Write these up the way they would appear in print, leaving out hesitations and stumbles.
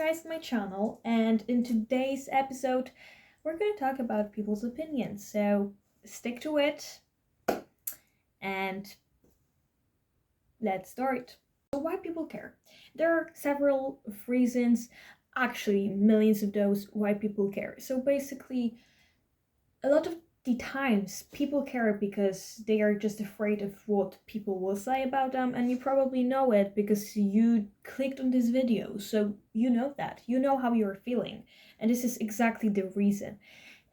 guys to my channel, and in today's episode we're going to talk about people's opinions, so stick to it and let's start. So why people care? There are several reasons, actually millions of those, why people care. So basically, a lot of the times people care because they are just afraid of what people will say about them, and you probably know it because you clicked on this video, so you know that, you know how you're feeling, and this is exactly the reason.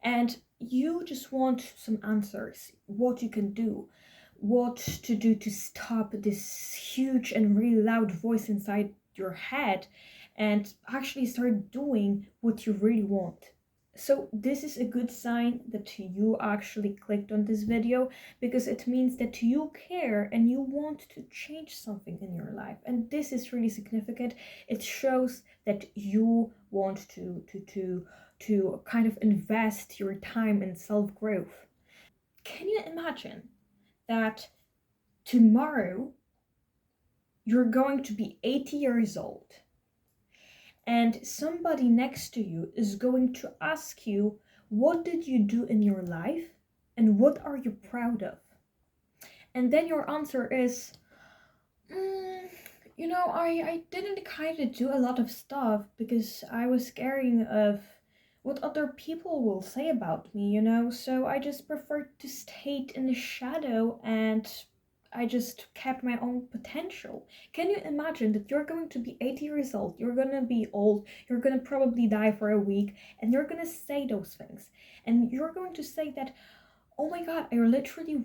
And you just want some answers, what you can do, what to do to stop this huge and really loud voice inside your head and actually start doing what you really want. So this is a good sign that you actually clicked on this video, because it means that you care and you want to change something in your life. And this is really significant. It shows that you want to kind of invest your time in self-growth. Can you imagine that tomorrow you're going to be 80 years old and somebody next to you is going to ask you, what did you do in your life and what are you proud of? And then your answer is, I didn't kind of do a lot of stuff because I was scared of what other people will say about me, so I just preferred to stay in the shadow and I just kept my own potential. Can you imagine that you're going to be 80 years old, you're gonna be old, you're gonna probably die for a week, and you're gonna say those things, and you're going to say that, oh my god, I literally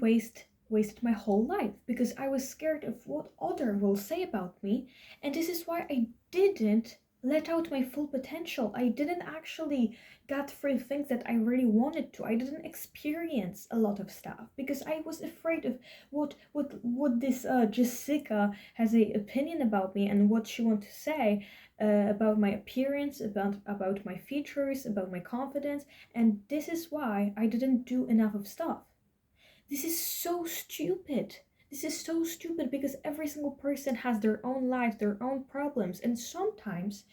wasted my whole life because I was scared of what other will say about me, and this is why I didn't let out my full potential. I didn't actually get through things that I really wanted to. I didn't experience a lot of stuff because I was afraid of what this Jessica has a opinion about me and what she want to say about my appearance, about my features, about my confidence, and this is why I didn't do enough of stuff. This is so stupid. This is so stupid because every single person has their own life, their own problems, and sometimes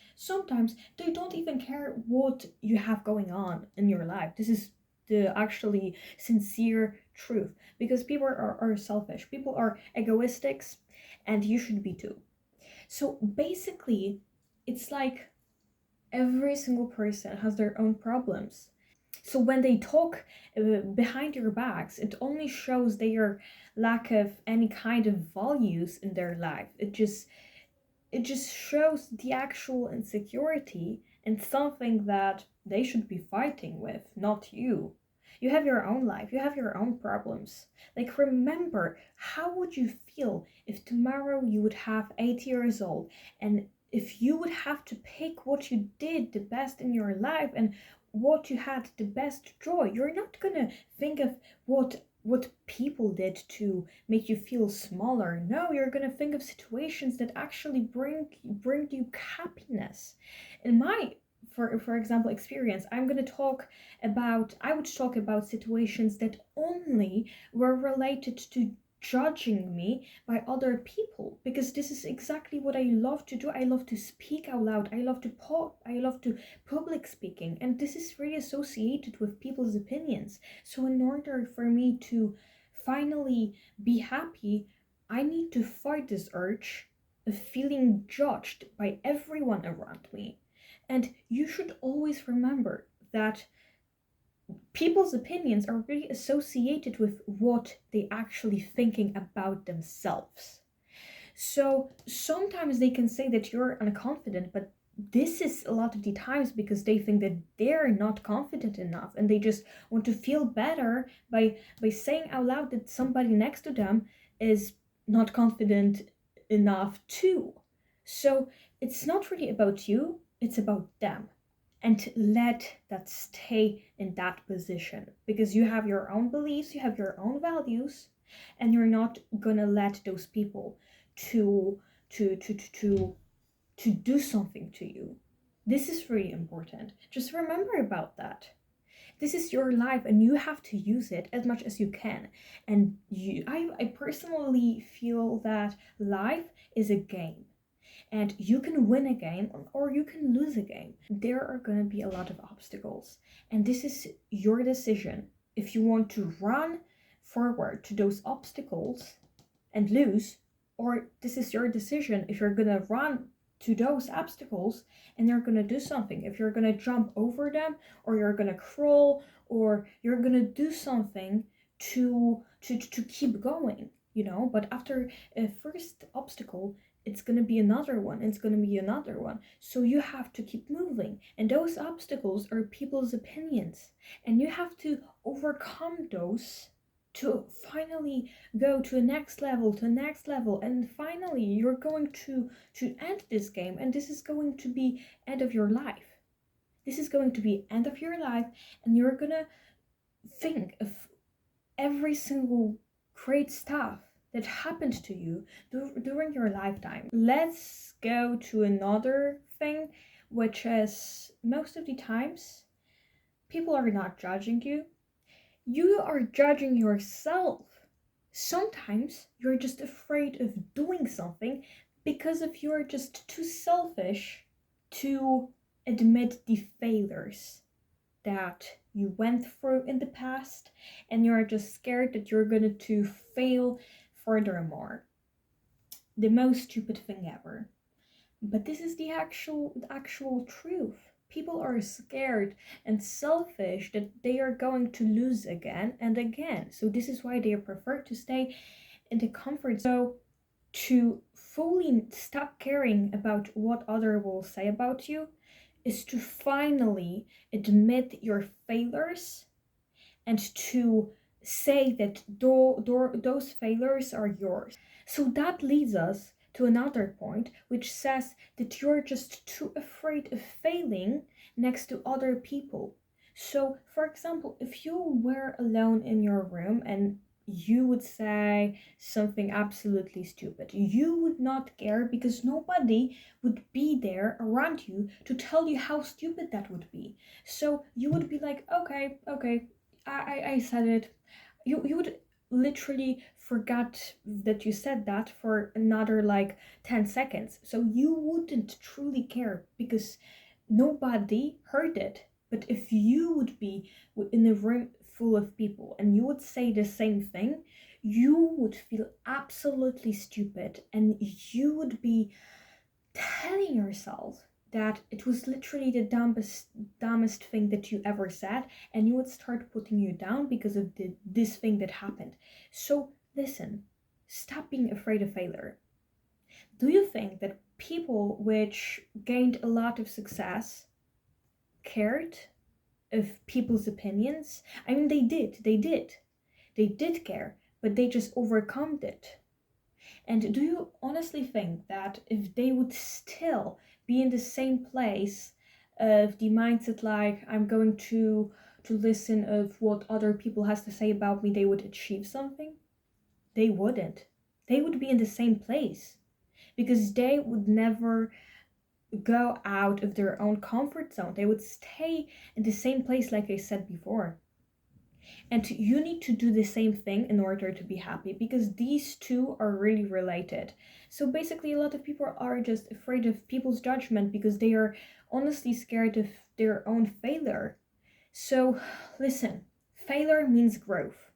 they don't even care what you have going on in your life. This is the actually sincere truth, because people are selfish, people are egoistic, and you should be too. So basically, it's like every single person has their own problems. So when they talk behind your backs, it only shows their lack of any kind of values in their life. It just shows the actual insecurity and something that they should be fighting with, not you. You have your own life, you have your own problems. Like, remember, how would you feel if tomorrow you would have 80 years old, and if you would have to pick what you did the best in your life and what you had the best joy? You're not gonna think of what people did to make you feel smaller. No, you're gonna think of situations that actually bring you happiness. In my, for example, experience, I would talk about situations that only were related to judging me by other people, because this is exactly what I love to do. I love to speak out loud. I love to public speaking, and this is really associated with people's opinions. So in order for me to finally be happy, I need to fight this urge of feeling judged by everyone around me. And you should always remember that people's opinions are really associated with what they actually thinking about themselves. So sometimes they can say that you're unconfident, but this is a lot of the times because they think that they're not confident enough, and they just want to feel better by saying out loud that somebody next to them is not confident enough too. So it's not really about you, it's about them. And let that stay in that position, because you have your own beliefs, you have your own values, and you're not gonna let those people to to to to to, to do something to you. This is really important. Just remember about that. This is your life and you have to use it as much as you can. And I personally feel that life is a game, And you can win a game or you can lose a game. There are going to be a lot of obstacles. And this is your decision. If you want to run forward to those obstacles and lose, or this is your decision if you're going to run to those obstacles and you're going to do something. If you're going to jump over them, or you're going to crawl, or you're going to do something to keep going, but after a first obstacle, it's going to be another one, it's going to be another one. So you have to keep moving, and those obstacles are people's opinions, and you have to overcome those to finally go to the next level, and finally you're going to end this game, and this is going to be end of your life. This is going to be end of your life, and you're gonna think of every single great stuff that happened to you during your lifetime. Let's go to another thing, which is most of the times people are not judging you. You are judging yourself. Sometimes you're just afraid of doing something because of you're just too selfish to admit the failures that you went through in the past, and you're just scared that you're going to fail furthermore. The most stupid thing ever. But this is the actual truth. People are scared and selfish that they are going to lose again and again. So this is why they prefer to stay in the comfort zone. So to fully stop caring about what others will say about you is to finally admit your failures and to say that those failures are yours. So that leads us to another point, which says that you're just too afraid of failing next to other people. So, for example, if you were alone in your room and you would say something absolutely stupid, you would not care because nobody would be there around you to tell you how stupid that would be. So you would be like, okay, I said it. You would literally forget that you said that for another like 10 seconds. So you wouldn't truly care because nobody heard it. But if you would be in a room full of people and you would say the same thing, you would feel absolutely stupid, and you would be telling yourself that it was literally the dumbest thing that you ever said, and you would start putting you down because of this thing that happened. So listen, stop being afraid of failure. Do you think that people which gained a lot of success cared of people's opinions? I mean, they did care, but they just overcome it. And do you honestly think that if they would still be in the same place of the mindset like I'm going to listen of what other people has to say about me, they would achieve something? They wouldn't. They would be in the same place because they would never go out of their own comfort zone. They would stay in the same place like I said before. And you need to do the same thing in order to be happy, because these two are really related. So basically, a lot of people are just afraid of people's judgment because they are honestly scared of their own failure. So listen, failure means growth.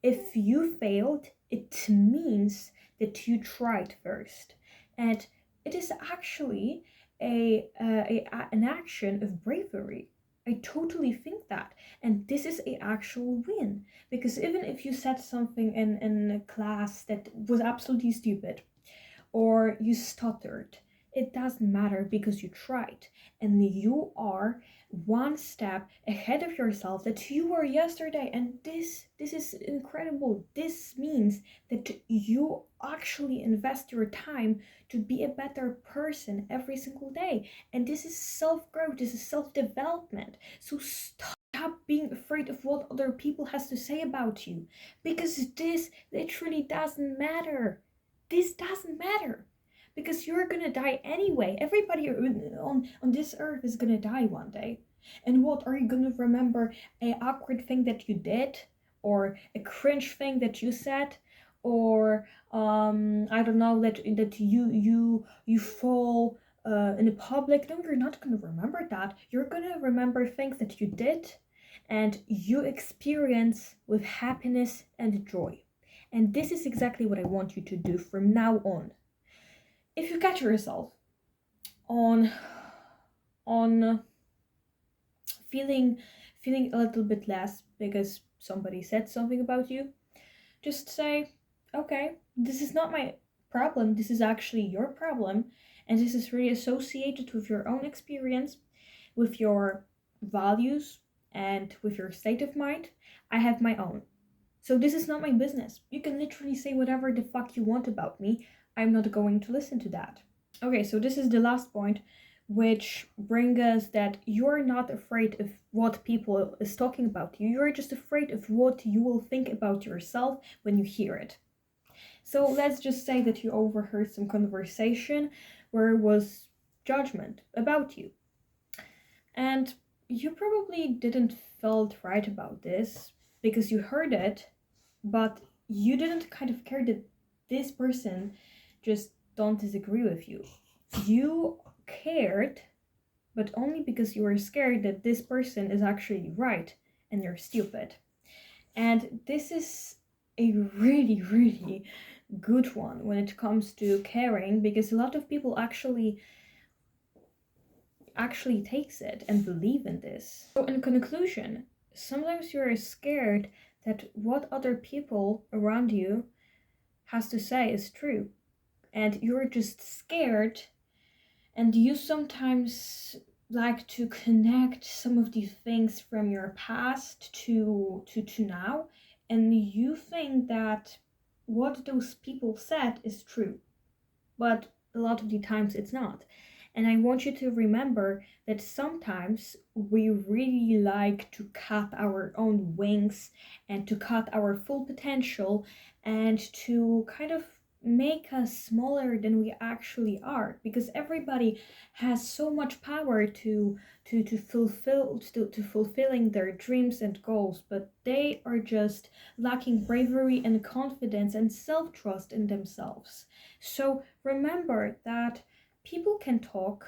If you failed, it means that you tried first. And it is actually an action of bravery. I totally think that. And this is a actual win. Because even if you said something in a class that was absolutely stupid, or you stuttered, it doesn't matter because you tried. And you are one step ahead of yourself that you were yesterday. And this is incredible. This means that you actually invest your time to be a better person every single day. And this is self-growth, this is self-development. So stop being afraid of what other people has to say about you, because this literally doesn't matter. This doesn't matter because you're gonna die anyway. Everybody on this earth is gonna die one day. And what are you gonna remember? A awkward thing that you did, or a cringe thing that you said, or I don't know, that you fall in a public. No, you're not gonna remember that. You're gonna remember things that you did and you experience with happiness and joy. And this is exactly what I want you to do from now on. If you catch yourself on on feeling feeling a little bit less because somebody said something about you, just say, okay, this is not my problem, this is actually your problem, and this is really associated with your own experience, with your values, and with your state of mind. I have my own. So this is not my business. You can literally say whatever the fuck you want about me. I'm not going to listen to that. Okay, so this is the last point, which brings us that you're not afraid of what people is talking about you. You're just afraid of what you will think about yourself when you hear it. So let's just say that you overheard some conversation where it was judgment about you. And you probably didn't felt right about this because you heard it, but you didn't kind of care that this person just don't disagree with you. You cared, but only because you were scared that this person is actually right and you're stupid. And this is a really, really good one when it comes to caring, because a lot of people actually takes it and believe in this. So in conclusion, sometimes you're scared that what other people around you has to say is true, and you're just scared, and you sometimes like to connect some of these things from your past to now, and you think that what those people said is true, but a lot of the times it's not. And I want you to remember that sometimes we really like to cut our own wings and to cut our full potential and to kind of make us smaller than we actually are, because everybody has so much power to fulfilling their dreams and goals, but they are just lacking bravery and confidence and self-trust in themselves. So remember that people can talk,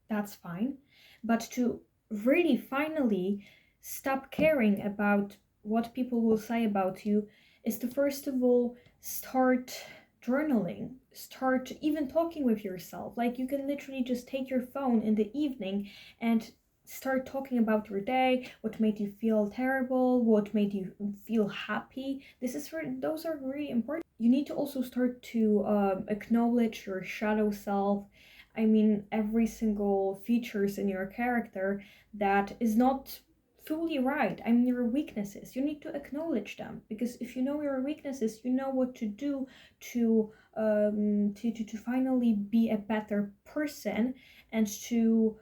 that's fine, but to really finally stop caring about what people will say about you is to first of all start journaling, start even talking with yourself. Like, you can literally just take your phone in the evening and start talking about your day, what made you feel terrible, what made you feel happy. Those are really important. You need to also start to acknowledge your shadow self. I mean, every single features in your character that is not fully right. I mean, your weaknesses, you need to acknowledge them, because if you know your weaknesses, you know what to do to finally be a better person and to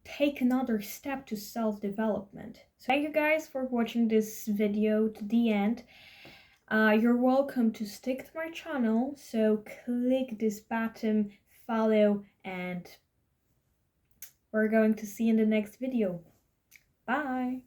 take another step to self-development. So thank you guys for watching this video to the end. You're welcome to stick to my channel, so click this button, follow, and we're going to see you in the next video. Bye!